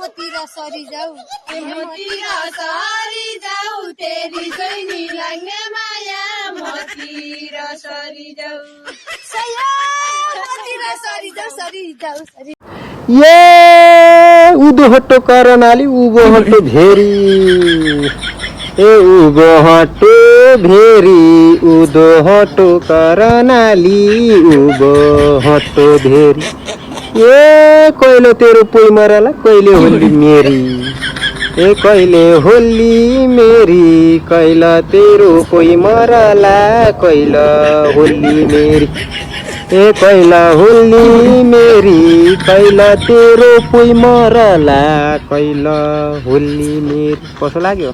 मोतिर सरी जाऊ मोतिर सरी जाऊ तेरी सैनी लाग्ने माया मोतिर सरी जाऊ मोतिर सरी जाऊ सरी ये उदो हट्टो करनाली उगो हट्टो भेरी ए उगो हट्टो भेरी उदो हट्टो करनाली उगो हट्टो भेरी ए कहिले तेरो पोइ मरला कहिले होली मेरी ए कहिले होली मेरी कैला तेरो पोइ मरला कैला होली मेरी ए कैला होली मेरी कैला तेरो पोइ मरला कैला होली मेरी कस्तो लाग्यो